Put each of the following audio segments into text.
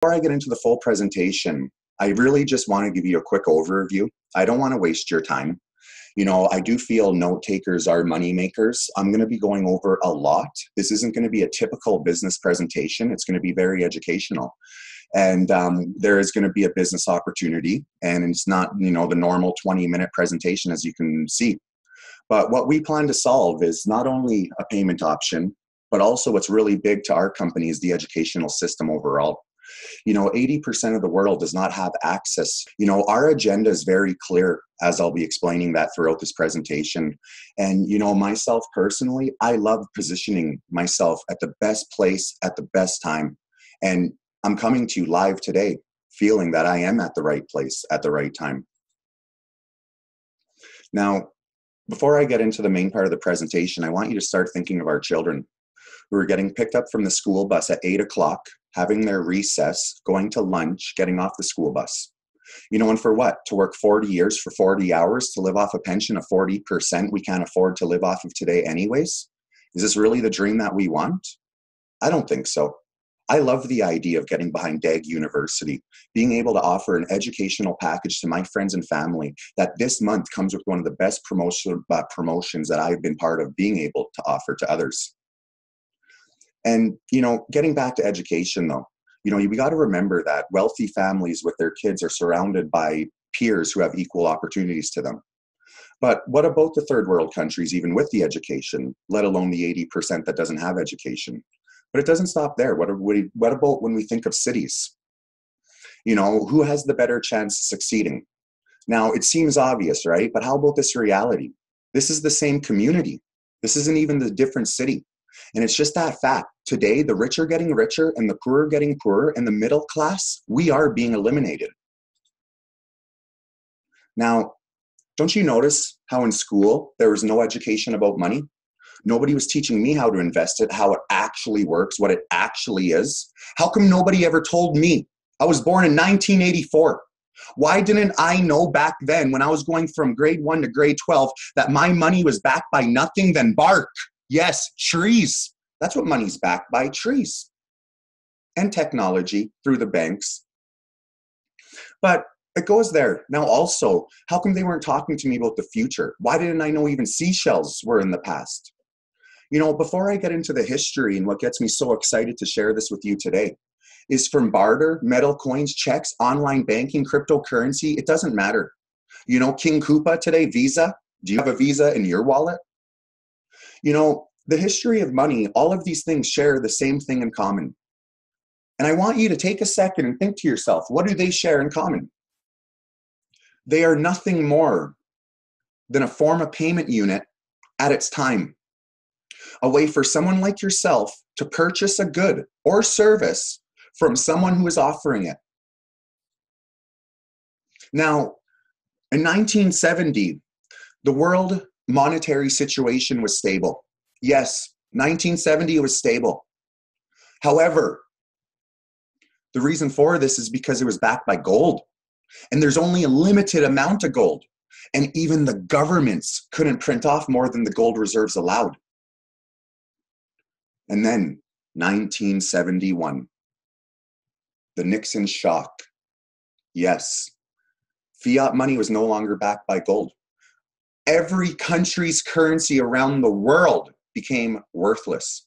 Before I get into the full presentation, I really just want to give you a quick overview. I don't want to waste your time. You know, I do feel note takers are money makers. I'm going to be going over a lot. This isn't going to be a typical business presentation. It's going to be very educational. And there is going to be a business opportunity, and it's not, you know, the normal 20-minute presentation, as you can see. But what we plan to solve is not only a payment option, but also what's really big to our company is the educational system overall. You know, 80% of the world does not have access. You know, our agenda is very clear, as I'll be explaining that throughout this presentation. And, you know, myself personally, I love positioning myself at the best place at the best time. And I'm coming to you live today, feeling that I am at the right place at the right time. Now, before I get into the main part of the presentation, I want you to start thinking of our children who are getting picked up from the school bus at 8 o'clock, having their recess, going to lunch, getting off the school bus. You know, and for what? To work 40 years for 40 hours to live off a pension of 40% we can't afford to live off of today anyways? Is this really the dream that we want? I don't think so. I love the idea of getting behind DAG University, being able to offer an educational package to my friends and family that this month comes with one of the best promotions that I've been part of being able to offer to others. And, you know, getting back to education though, you know, we got to remember that wealthy families with their kids are surrounded by peers who have equal opportunities to them. But what about the third world countries, even with the education, let alone the 80% that doesn't have education? But it doesn't stop there. What about when we think of cities? You know, who has the better chance of succeeding? Now, it seems obvious, right? But how about this reality? This is the same community. This isn't even the different city. And it's just that fact. Today, the rich are getting richer and the poor are getting poorer, and the middle class, we are being eliminated. Now, don't you notice how in school there was no education about money? Nobody was teaching me how to invest it, how it actually works, what it actually is. How come nobody ever told me? I was born in 1984. Why didn't I know back then, when I was going from grade 1 to grade 12, that my money was backed by nothing than bark? Yes, trees. That's what money's backed by, trees. And technology through the banks. But it goes there. Now also, how come they weren't talking to me about the future? Why didn't I know even seashells were in the past? You know, before I get into the history and what gets me so excited to share this with you today, is from barter, metal coins, checks, online banking, cryptocurrency, it doesn't matter. You know, King Koopa today, Visa. Do you have a Visa in your wallet? You know, the history of money, all of these things share the same thing in common. And I want you to take a second and think to yourself, what do they share in common? They are nothing more than a form of payment unit at its time. A way for someone like yourself to purchase a good or service from someone who is offering it. Now, in 1970, the world monetary situation was stable. Yes, 1970 it was stable. However, the reason for this is because it was backed by gold. And there's only a limited amount of gold. And even the governments couldn't print off more than the gold reserves allowed. And then 1971, the Nixon shock. Yes, fiat money was no longer backed by gold. Every country's currency around the world became worthless.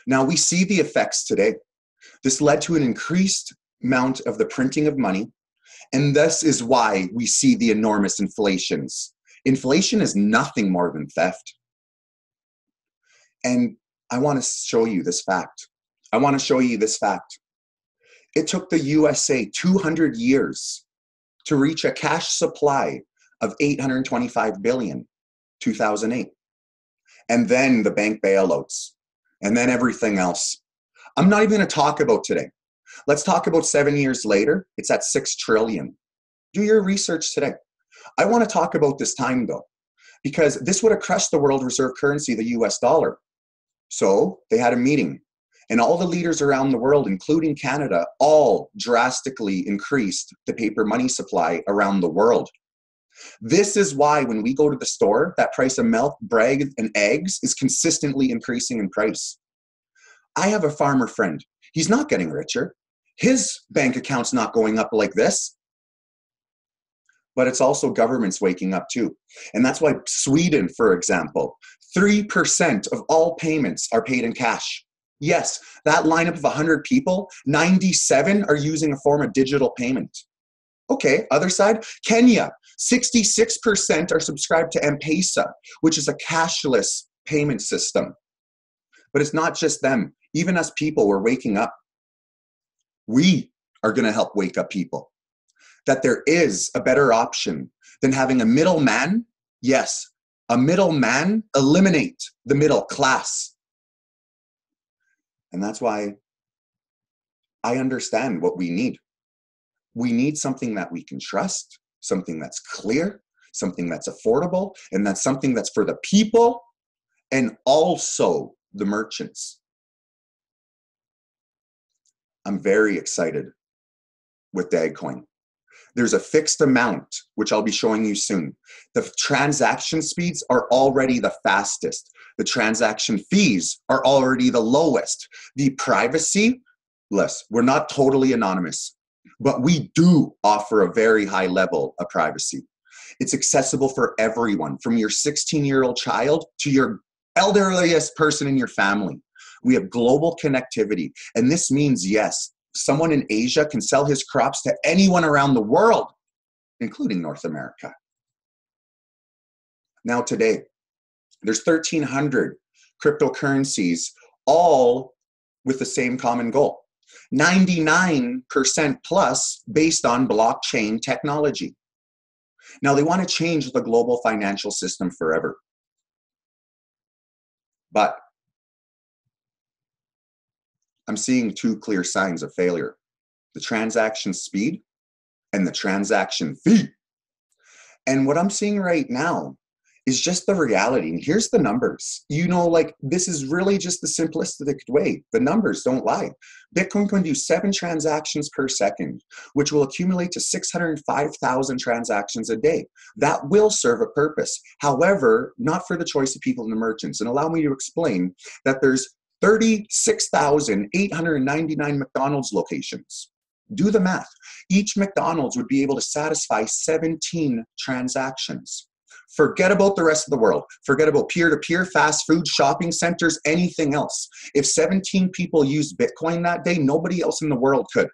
Now we see the effects today. This led to an increased amount of the printing of money, and this is why we see the enormous inflations. Inflation is nothing more than theft. And I want to show you this fact. I want to show you this fact. It took the USA 200 years to reach a cash supply of $825 billion, 2008. And then the bank bailouts, and then everything else. I'm not even going to talk about today. Let's talk about 7 years later. It's at 6 trillion. Do your research today. I want to talk about this time though, because this would have crushed the world reserve currency, the US dollar. So they had a meeting, and all the leaders around the world, including Canada, all drastically increased the paper money supply around the world. This is why when we go to the store, that price of milk, bread, and eggs is consistently increasing in price. I have a farmer friend. He's not getting richer. His bank account's not going up like this. But it's also governments waking up too. And that's why Sweden, for example, 3% of all payments are paid in cash. Yes, that lineup of 100 people, 97 are using a form of digital payment. Okay, other side, Kenya, 66% are subscribed to M-Pesa, which is a cashless payment system. But it's not just them. Even us people, we're waking up. We are going to help wake up people. That there is a better option than having a middleman. Yes, a middleman, eliminate the middle class. And that's why I understand what we need. We need something that we can trust, something that's clear, something that's affordable, and that's something that's for the people and also the merchants. I'm very excited with Dagcoin. There's a fixed amount, which I'll be showing you soon. The transaction speeds are already the fastest. The transaction fees are already the lowest. The privacy, less. We're not totally anonymous, but we do offer a very high level of privacy. It's accessible for everyone, from your 16-year-old child to your elderliest person in your family. We have global connectivity, and this means, yes, someone in Asia can sell his crops to anyone around the world, including North America. Now today, there's 1,300 cryptocurrencies, all with the same common goal. 99% plus based on blockchain technology. Now they want to change the global financial system forever. But I'm seeing two clear signs of failure: the transaction speed and the transaction fee. And what I'm seeing right now is just the reality. And here's the numbers. You know, like, this is really just the simplistic way. The numbers don't lie. Bitcoin can do 7 transactions per second, which will accumulate to 605,000 transactions a day. That will serve a purpose. However, not for the choice of people and the merchants. And allow me to explain that there's 36,899 McDonald's locations. Do the math. Each McDonald's would be able to satisfy 17 transactions. Forget about the rest of the world. Forget about peer-to-peer, fast food, shopping centers, anything else. If 17 people used Bitcoin that day, nobody else in the world could.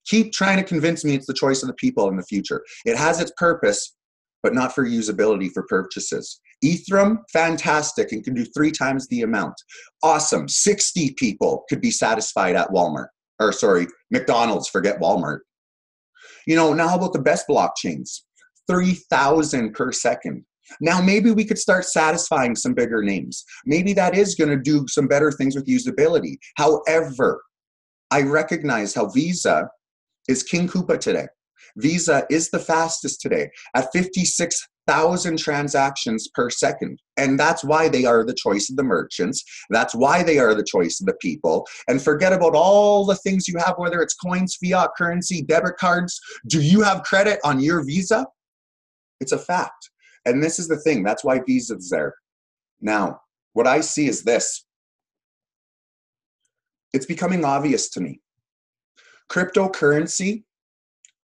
Keep trying to convince me it's the choice of the people in the future. It has its purpose, but not for usability for purchases. Ethereum, fantastic, and can do 3 times the amount. Awesome. 60 people could be satisfied at Walmart. Or sorry, McDonald's, forget Walmart. You know, now how about the best blockchains? 3,000 per second. Now maybe we could start satisfying some bigger names. Maybe that is going to do some better things with usability. However, I recognize how Visa is King Koopa today. Visa is the fastest today at 56,000 transactions per second. And that's why they are the choice of the merchants. That's why they are the choice of the people. And forget about all the things you have, whether it's coins, fiat currency, debit cards. Do you have credit on your Visa? It's a fact. And this is the thing. That's why Visa's there. Now, what I see is this. It's becoming obvious to me. Cryptocurrency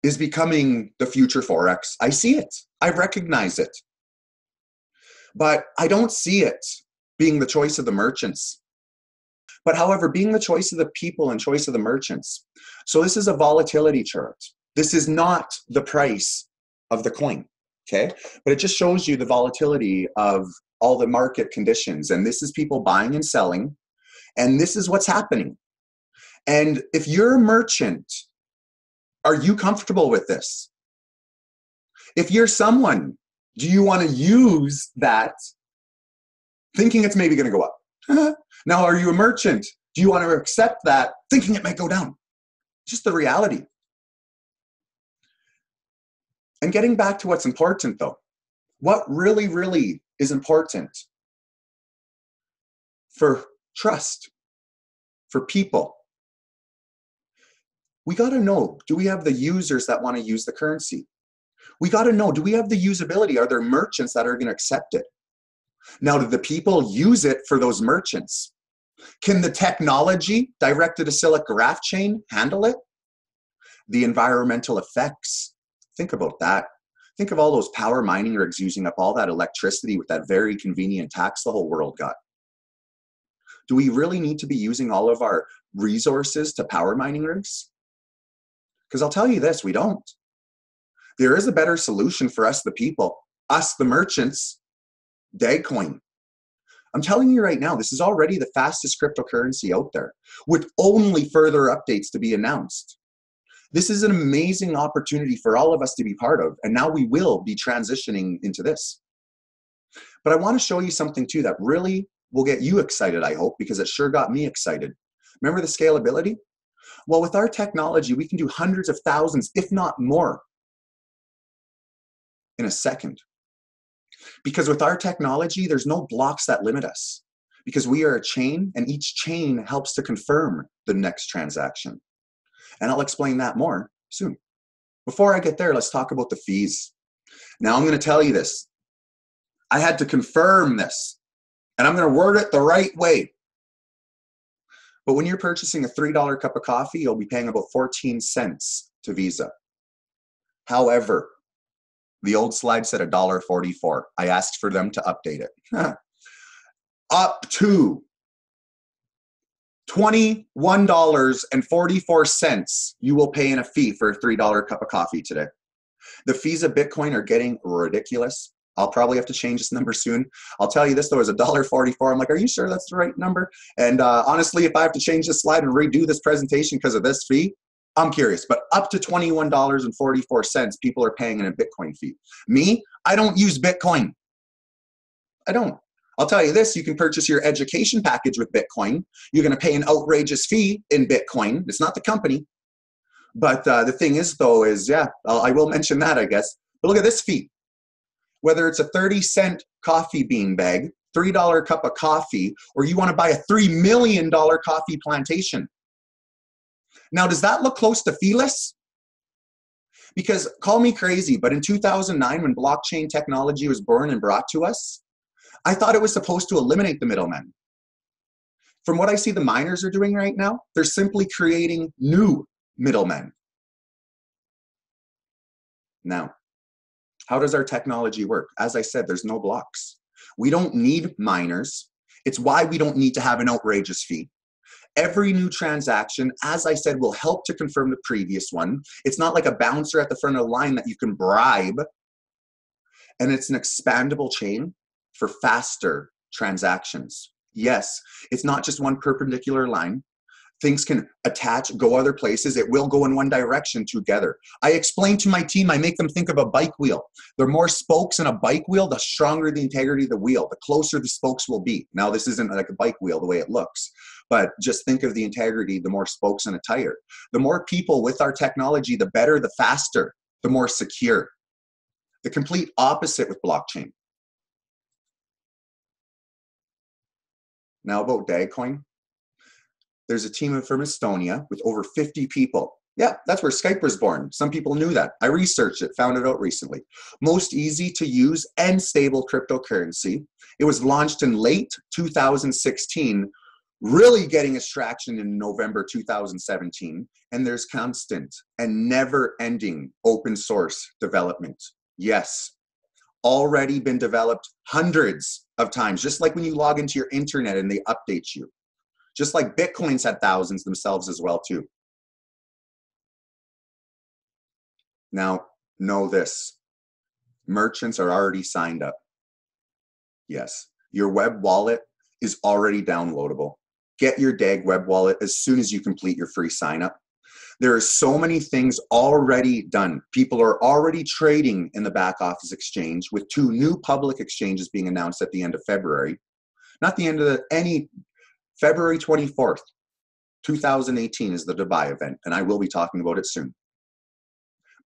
is becoming the future Forex. I see it. I recognize it. But I don't see it being the choice of the merchants. But however, being the choice of the people and choice of the merchants. So this is a volatility chart. This is not the price of the coin, okay? But it just shows you the volatility of all the market conditions. And this is people buying and selling. And this is what's happening. And if you're a merchant, are you comfortable with this? If you're someone, do you want to use that thinking it's maybe going to go up? Now, are you a merchant? Do you want to accept that thinking it might go down? Just the reality. And getting back to what's important, though, what really, really is important for trust, for people? We got to know, do we have the users that want to use the currency? We got to know, do we have the usability? Are there merchants that are going to accept it? Now, do the people use it for those merchants? Can the technology directed acyclic graph chain handle it? The environmental effects. Think about that. Think of all those power mining rigs using up all that electricity with that very convenient tax the whole world got. Do we really need to be using all of our resources to power mining rigs? Because I'll tell you this, we don't. There is a better solution for us, the people, us, the merchants, Dagcoin. I'm telling you right now, this is already the fastest cryptocurrency out there, with only further updates to be announced. This is an amazing opportunity for all of us to be part of, and now we will be transitioning into this. But I want to show you something too that really will get you excited, I hope, because it sure got me excited. Remember the scalability? Well, with our technology, we can do hundreds of thousands, if not more, in a second. Because with our technology, there's no blocks that limit us. Because we are a chain, and each chain helps to confirm the next transaction. And I'll explain that more soon. Before I get there, let's talk about the fees. Now, I'm going to tell you this. I had to confirm this, and I'm going to word it the right way. But when you're purchasing a $3 cup of coffee, you'll be paying about 14 cents to Visa. However, the old slide said $1.44. I asked for them to update it. Up to $21.44 you will pay in a fee for a $3 cup of coffee today. The fees of Bitcoin are getting ridiculous. I'll probably have to change this number soon. I'll tell you this though, is $1.44. I'm like, are you sure that's the right number? And honestly, if I have to change this slide and redo this presentation because of this fee, I'm curious. But up to $21.44 people are paying in a Bitcoin fee. Me, I don't use Bitcoin. I don't. I'll tell you this, you can purchase your education package with Bitcoin. You're going to pay an outrageous fee in Bitcoin. It's not the company. But the thing is, though, is, yeah, I will mention that, I guess. But look at this fee. Whether it's a 30-cent coffee bean bag, $3 cup of coffee, or you want to buy a $3 million coffee plantation. Now, does that look close to feeless? Because call me crazy, but in 2009, when blockchain technology was born and brought to us, I thought it was supposed to eliminate the middlemen. From what I see the miners are doing right now, they're simply creating new middlemen. Now, how does our technology work? As I said, there's no blocks. We don't need miners. It's why we don't need to have an outrageous fee. Every new transaction, as I said, will help to confirm the previous one. It's not like a bouncer at the front of the line that you can bribe. And it's an expandable chain for faster transactions. Yes, it's not just one perpendicular line. Things can attach, go other places. It will go in one direction together. I explain to my team, I make them think of a bike wheel. There are more spokes in a bike wheel, the stronger the integrity of the wheel, the closer the spokes will be. Now, this isn't like a bike wheel the way it looks, but just think of the integrity, the more spokes in a tire. The more people with our technology, the better, the faster, the more secure. The complete opposite with blockchain. Now about Dagcoin. There's a team from Estonia with over 50 people. Yeah, that's where Skype was born. Some people knew that. I researched it, found it out recently. Most easy to use and stable cryptocurrency. It was launched in late 2016, really getting its traction in November 2017. And there's constant and never-ending open source development. Yes, already been developed hundreds of times, just like when you log into your internet and they update you. Just like Bitcoin's had thousands themselves as well too. Now, know this. Merchants are already signed up. Yes, your web wallet is already downloadable. Get your DAG web wallet as soon as you complete your free sign up. There are so many things already done. People are already trading in the back office exchange with 2 new public exchanges being announced at the end of February. Not the end of February 24th, 2018 is the Dubai event, and I will be talking about it soon.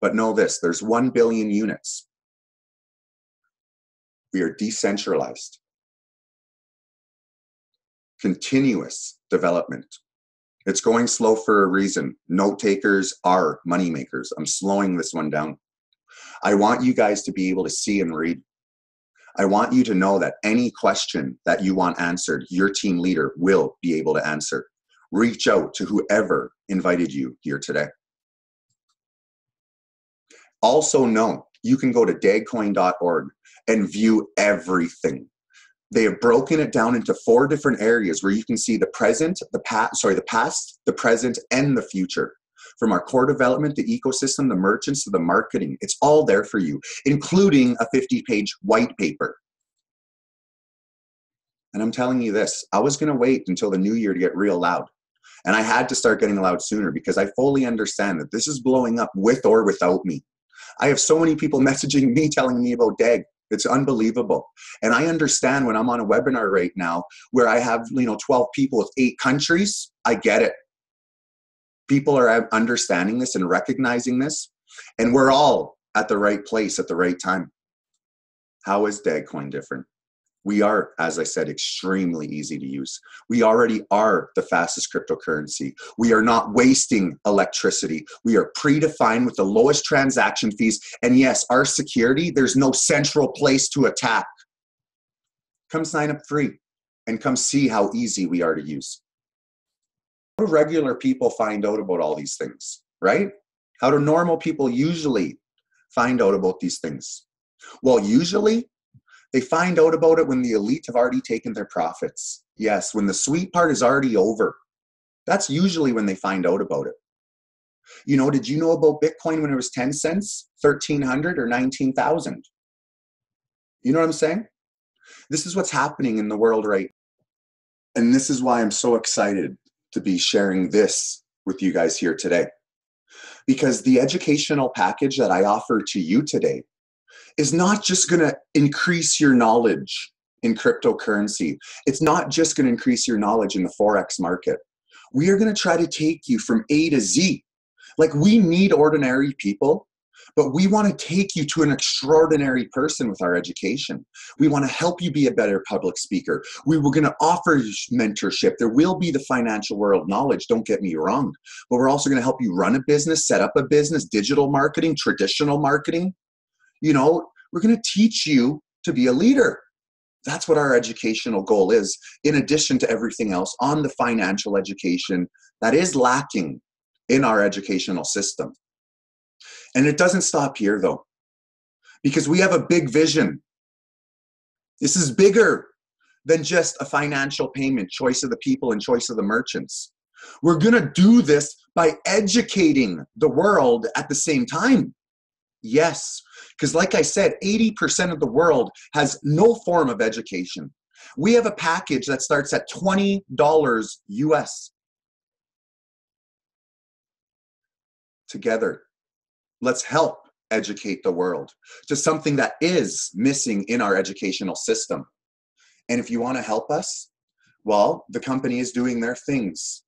But know this, there's 1 billion units. We are decentralized. Continuous development. It's going slow for a reason. Note takers are money makers. I'm slowing this one down. I want you guys to be able to see and read. I want you to know that any question that you want answered, your team leader will be able to answer. Reach out to whoever invited you here today. Also know you can go to dagcoin.org and view everything. They have broken it down into 4 different areas where you can see the present, the past, the present, and the future. From our core development, the ecosystem, the merchants, to the marketing. It's all there for you, including a 50-page white paper. And I'm telling you this, I was going to wait until the new year to get real loud. And I had to start getting loud sooner because I fully understand that this is blowing up with or without me. I have so many people messaging me, telling me about DAG. It's unbelievable. And I understand when I'm on a webinar right now where I have 12 people with 8 countries, I get it. People are understanding this and recognizing this, and we're all at the right place at the right time. How is Dagcoin different? We are, as I said, extremely easy to use. We already are the fastest cryptocurrency. We are not wasting electricity. We are predefined with the lowest transaction fees. And yes, our security, there's no central place to attack. Come sign up free and come see how easy we are to use. How do regular people find out about all these things, right? How do normal people usually find out about these things? Well, usually they find out about it when the elite have already taken their profits. Yes, when the sweet part is already over. That's usually when they find out about it. Did you know about Bitcoin when it was 10 cents, 1,300, or 19,000? You know what I'm saying? This is what's happening in the world right now. And this is why I'm so excited to be sharing this with you guys here today. Because the educational package that I offer to you today is not just going to increase your knowledge in cryptocurrency. It's not just going to increase your knowledge in the Forex market. We are going to try to take you from A to Z. Like, we need ordinary people, but we want to take you to an extraordinary person with our education. We want to help you be a better public speaker. We were going to offer mentorship. There will be the financial world knowledge, don't get me wrong, but we're also going to help you run a business, set up a business, digital marketing, traditional marketing. We're going to teach you to be a leader. That's what our educational goal is, in addition to everything else on the financial education that is lacking in our educational system. And it doesn't stop here, though, because we have a big vision. This is bigger than just a financial payment, choice of the people and choice of the merchants. We're going to do this by educating the world at the same time. Yes, because like I said, 80% of the world has no form of education. We have a package that starts at $20 US. Together, let's help educate the world to something that is missing in our educational system. And if you want to help us, well, the company is doing their things,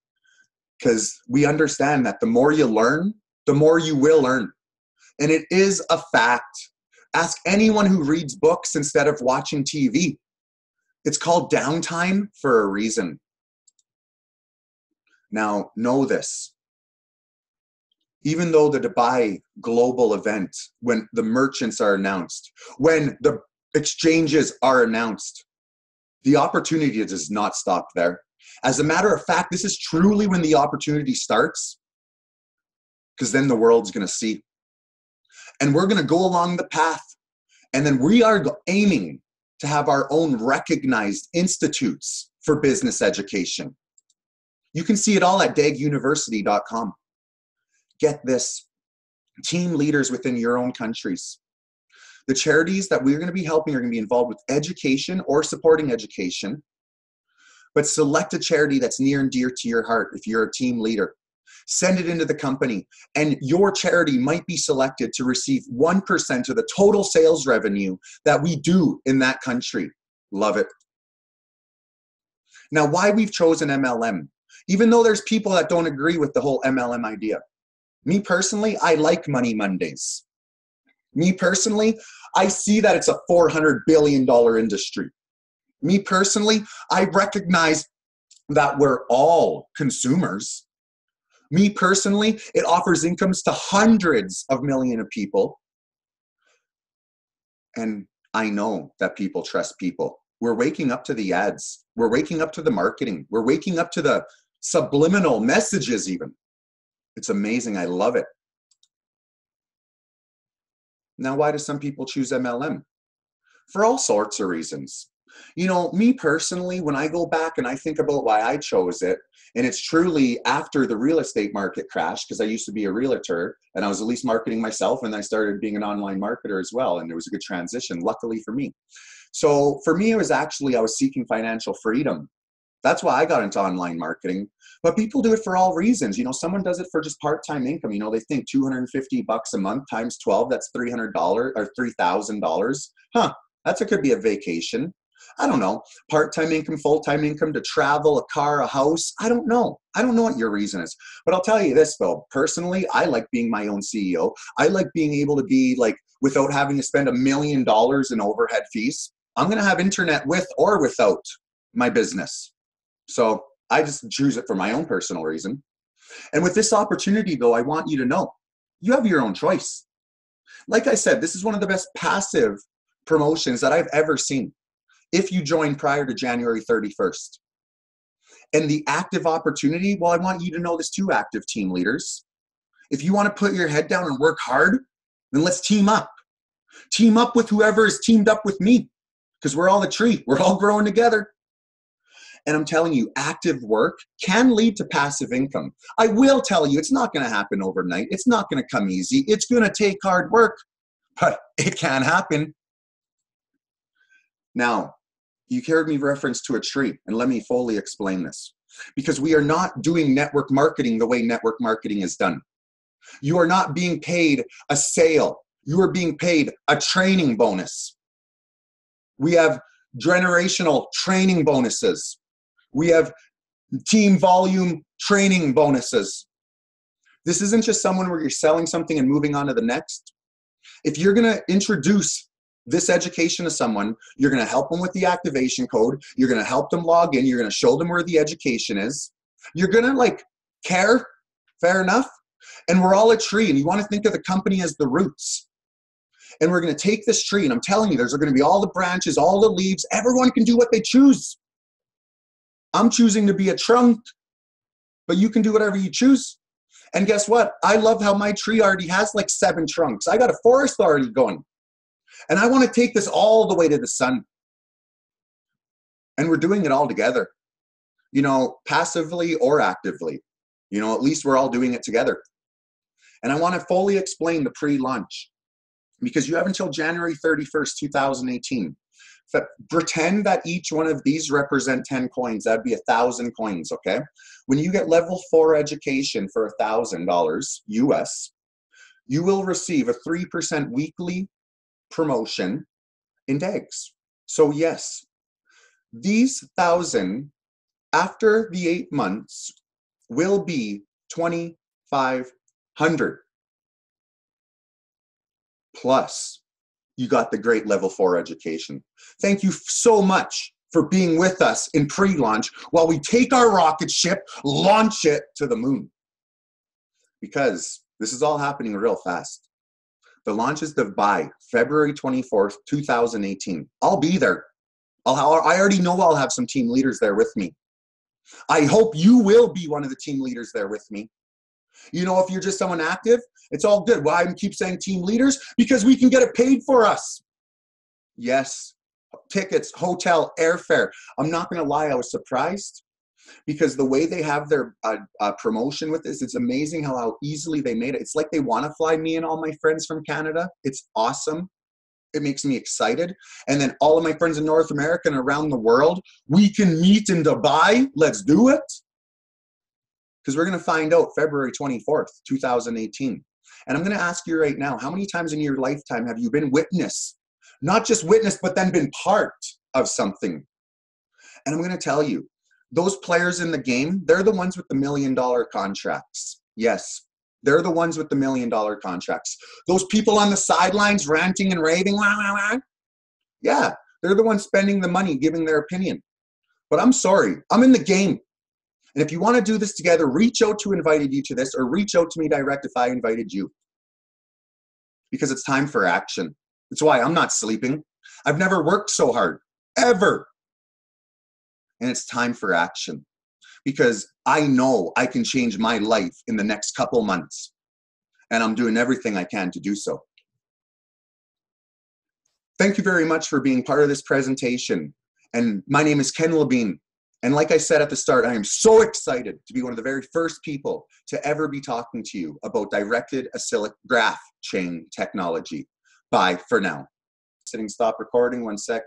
because we understand that the more you learn, the more you will earn. And it is a fact. Ask anyone who reads books instead of watching TV. It's called downtime for a reason. Now, know this. Even though the Dubai global event, when the merchants are announced, when the exchanges are announced, the opportunity does not stop there. As a matter of fact, this is truly when the opportunity starts, because then the world's going to see. And we're going to go along the path. And then we are aiming to have our own recognized institutes for business education. You can see it all at daguniversity.com. Get this. Team leaders within your own countries. The charities that we're going to be helping are going to be involved with education or supporting education. But select a charity that's near and dear to your heart if you're a team leader. Send it into the company, and your charity might be selected to receive 1% of the total sales revenue that we do in that country. Love it. Now, why we've chosen MLM, even though there's people that don't agree with the whole MLM idea. Me personally, I like Money Mondays. Me personally, I see that it's a $400 billion industry. Me personally, I recognize that we're all consumers. Me personally, it offers incomes to hundreds of millions of people. And I know that people trust people. We're waking up to the ads. We're waking up to the marketing. We're waking up to the subliminal messages even. It's amazing. I love it. Now, why do some people choose MLM? For all sorts of reasons. You know, me personally, when I go back and I think about why I chose it, and it's truly after the real estate market crashed, because I used to be a realtor and I was at least marketing myself, and I started being an online marketer as well. And it was a good transition, luckily for me. So for me, it was actually, I was seeking financial freedom. That's why I got into online marketing. But people do it for all reasons. You know, someone does it for just part-time income. You know, they think $250 a month times 12, that's $300 or $3,000. Huh, could be a vacation. I don't know. Part-time income, full-time income, to travel, a car, a house. I don't know. I don't know what your reason is. But I'll tell you this, though. Personally, I like being my own CEO. I like being able to be like, without having to spend $1 million in overhead fees. I'm going to have internet with or without my business. So I just choose it for my own personal reason. And with this opportunity, though, I want you to know you have your own choice. Like I said, this is one of the best passive promotions that I've ever seen. If you join prior to January 31st. And the active opportunity, well, I want you to know this too, active team leaders. If you want to put your head down and work hard, then let's team up. Team up with whoever is teamed up with me, because we're all the tree. We're all growing together. And I'm telling you, active work can lead to passive income. I will tell you, it's not going to happen overnight. It's not going to come easy. It's going to take hard work, but it can happen. Now, you heard me reference to a tree, and let me fully explain this. Because we are not doing network marketing the way network marketing is done. You are not being paid a sale. You are being paid a training bonus. We have generational training bonuses. We have team volume training bonuses. This isn't just someone where you're selling something and moving on to the next. If you're going to introduce this education to someone, you're going to help them with the activation code. You're going to help them log in. You're going to show them where the education is. You're going to care. Fair enough. And we're all a tree, and you want to think of the company as the roots. And we're going to take this tree, and I'm telling you, there's going to be all the branches, all the leaves. Everyone can do what they choose. I'm choosing to be a trunk, but you can do whatever you choose. And guess what? I love how my tree already has 7 trunks. I got a forest already going. And I want to take this all the way to the sun. And we're doing it all together, passively or actively. At least we're all doing it together. And I want to fully explain the pre-launch, because you have until January 31st, 2018. Pretend that each one of these represent 10 coins. That'd be 1,000 coins, okay? When you get level 4 education for $1,000 US, you will receive a 3% weekly promotion in DAGs. So yes, these 1,000 after the 8 months will be 2,500. Plus, you got the great level 4 education. Thank you so much for being with us in pre-launch while we take our rocket ship, launch it to the moon. Because this is all happening real fast. The launch is by February 24th, 2018. I'll be there. I already know I'll have some team leaders there with me. I hope you will be one of the team leaders there with me. If you're just someone active, it's all good. Why I keep saying team leaders? Because we can get it paid for us. Yes, tickets, hotel, airfare. I'm not going to lie, I was surprised, because the way they have their promotion with this, it's amazing how easily they made it. It's like they want to fly me and all my friends from Canada. It's awesome. It makes me excited. And then all of my friends in North America and around the world, we can meet in Dubai. Let's do it. Because we're going to find out February 24th, 2018. And I'm going to ask you right now, how many times in your lifetime have you been witness? Not just witness, but then been part of something. And I'm going to tell you, those players in the game, they're the ones with the $1 million contracts. Yes, they're the ones with the $1 million contracts. Those people on the sidelines ranting and raving, wah, wah, wah. Yeah, they're the ones spending the money, giving their opinion. But I'm sorry, I'm in the game. And if you want to do this together, reach out to who invited you to this, or reach out to me direct if I invited you. Because it's time for action. That's why I'm not sleeping. I've never worked so hard, ever. And it's time for action, because I know I can change my life in the next couple months, and I'm doing everything I can to do so. Thank you very much for being part of this presentation. And my name is Ken Labine. And like I said at the start, I am so excited to be one of the very first people to ever be talking to you about directed acyclic graph chain technology. Bye for now. Stop recording 1 second.